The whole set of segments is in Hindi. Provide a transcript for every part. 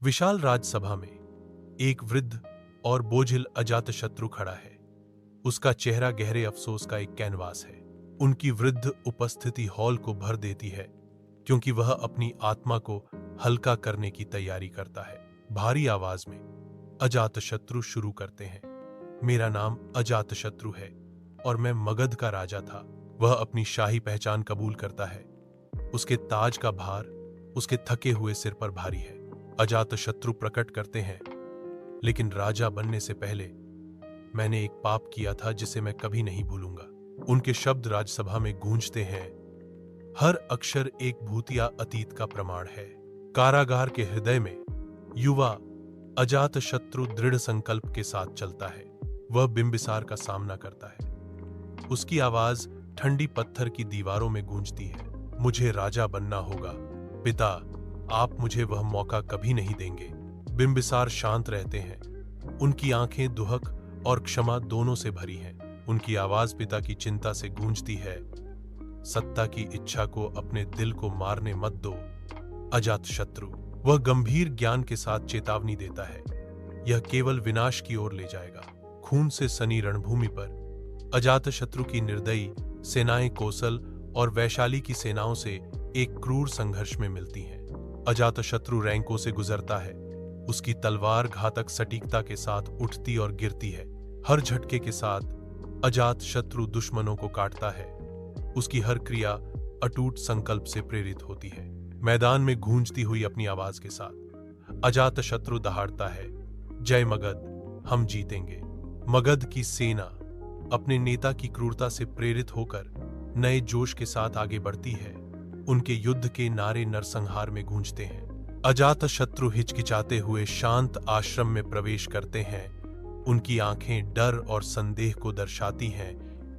विशाल राजसभा में एक वृद्ध और बोझिल अजातशत्रु खड़ा है। उसका चेहरा गहरे अफसोस का एक कैनवास है। उनकी वृद्ध उपस्थिति हॉल को भर देती है, क्योंकि वह अपनी आत्मा को हल्का करने की तैयारी करता है। भारी आवाज में अजातशत्रु शुरू करते हैं। मेरा नाम अजातशत्रु है और मैं मगध का राजा था। वह अपनी शाही पहचान कबूल करता है। उसके ताज का भार उसके थके हुए सिर पर भारी है। अजातशत्रु प्रकट करते हैं, लेकिन राजा बनने से पहले मैंने एक पाप किया था जिसे मैं कभी नहीं भूलूंगा। उनके शब्द राजसभा में गूंजते हैं। हर अक्षर एक भूतिया अतीत का प्रमाण है। कारागार के हृदय में युवा अजातशत्रु दृढ़ संकल्प के साथ चलता है। वह बिंबिसार का सामना करता है। उसकी आवाज ठंडी पत्थर की दीवारों में गूंजती है। मुझे राजा बनना होगा पिता, आप मुझे वह मौका कभी नहीं देंगे। बिंबिसार शांत रहते हैं। उनकी आंखें दुहक और क्षमा दोनों से भरी हैं। उनकी आवाज पिता की चिंता से गूंजती है। सत्ता की इच्छा को अपने दिल को मारने मत दो अजातशत्रु। वह गंभीर ज्ञान के साथ चेतावनी देता है, यह केवल विनाश की ओर ले जाएगा। खून से सनी रणभूमि पर अजातशत्रु की निर्दयी सेनाएं कौशल और वैशाली की सेनाओं से एक क्रूर संघर्ष में मिलती हैं। अजातशत्रु रैंकों से गुजरता है। उसकी तलवार घातक सटीकता के साथ उठती और गिरती है। हर झटके के साथ अजातशत्रु दुश्मनों को काटता है। उसकी हर क्रिया अटूट संकल्प से प्रेरित होती है। मैदान में गूंजती हुई अपनी आवाज के साथ अजातशत्रु दहाड़ता है, जय मगध, हम जीतेंगे। मगध की सेना अपने नेता की क्रूरता से प्रेरित होकर नए जोश के साथ आगे बढ़ती है। उनके युद्ध के नारे नरसंहार में गूंजते हैं। अजातशत्रु हिचकिचाते हुए शांत आश्रम में प्रवेश करते हैं। उनकी आंखें डर और संदेह को दर्शाती हैं,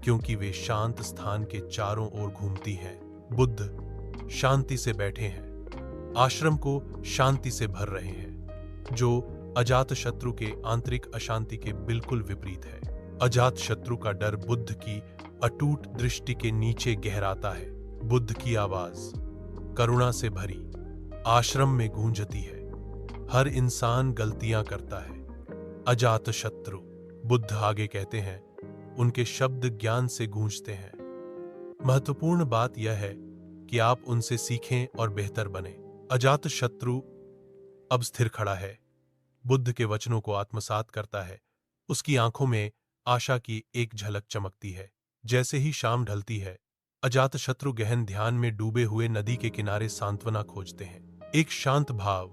क्योंकि वे शांत स्थान के चारों ओर घूमती हैं। बुद्ध शांति से बैठे हैं, आश्रम को शांति से भर रहे हैं, जो अजातशत्रु के आंतरिक अशांति के बिल्कुल विपरीत है। अजातशत्रु का डर बुद्ध की अटूट दृष्टि के नीचे गहराता है। बुद्ध की आवाज करुणा से भरी आश्रम में गूंजती है। हर इंसान गलतियां करता है अजातशत्रु, बुद्ध आगे कहते हैं। उनके शब्द ज्ञान से गूंजते हैं। महत्वपूर्ण बात यह है कि आप उनसे सीखें और बेहतर बने। अजातशत्रु अब स्थिर खड़ा है। बुद्ध के वचनों को आत्मसात करता है। उसकी आंखों में आशा की एक झलक चमकती है। जैसे ही शाम ढलती है, अजातशत्रु गहन ध्यान में डूबे हुए नदी के किनारे सांत्वना खोजते हैं। एक शांत भाव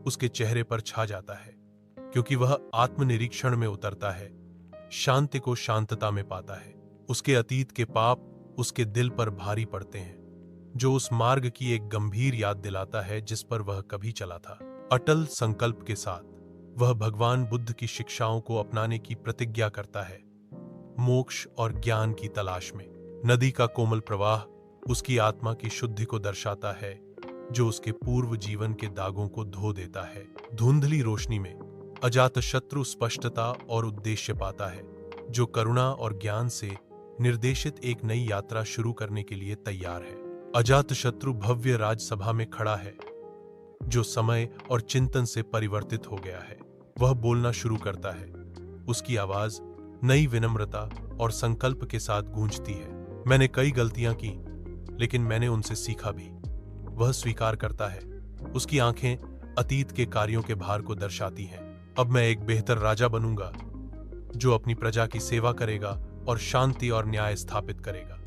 उसके चेहरे पर छा जाता है, क्योंकि वह आत्मनिरीक्षण में उतरता है, शांति को शांतता में पाता है। उसके अतीत के पाप उसके दिल पर भारी पड़ते हैं, जो उस मार्ग की एक गंभीर याद दिलाता है जिस पर वह कभी चला था। अटल संकल्प के साथ वह भगवान बुद्ध की शिक्षाओं को अपनाने की प्रतिज्ञा करता है, मोक्ष और ज्ञान की तलाश में। नदी का कोमल प्रवाह उसकी आत्मा की शुद्धि को दर्शाता है, जो उसके पूर्व जीवन के दागों को धो देता है। धुंधली रोशनी में अजातशत्रु स्पष्टता और उद्देश्य पाता है, जो करुणा और ज्ञान से निर्देशित एक नई यात्रा शुरू करने के लिए तैयार है। अजातशत्रु भव्य राजसभा में खड़ा है, जो समय और चिंतन से परिवर्तित हो गया है। वह बोलना शुरू करता है। उसकी आवाज नई विनम्रता और संकल्प के साथ गूंजती है। मैंने कई गलतियां की, लेकिन मैंने उनसे सीखा भी, वह स्वीकार करता है। उसकी आंखें अतीत के कार्यों के भार को दर्शाती हैं। अब मैं एक बेहतर राजा बनूंगा, जो अपनी प्रजा की सेवा करेगा और शांति और न्याय स्थापित करेगा।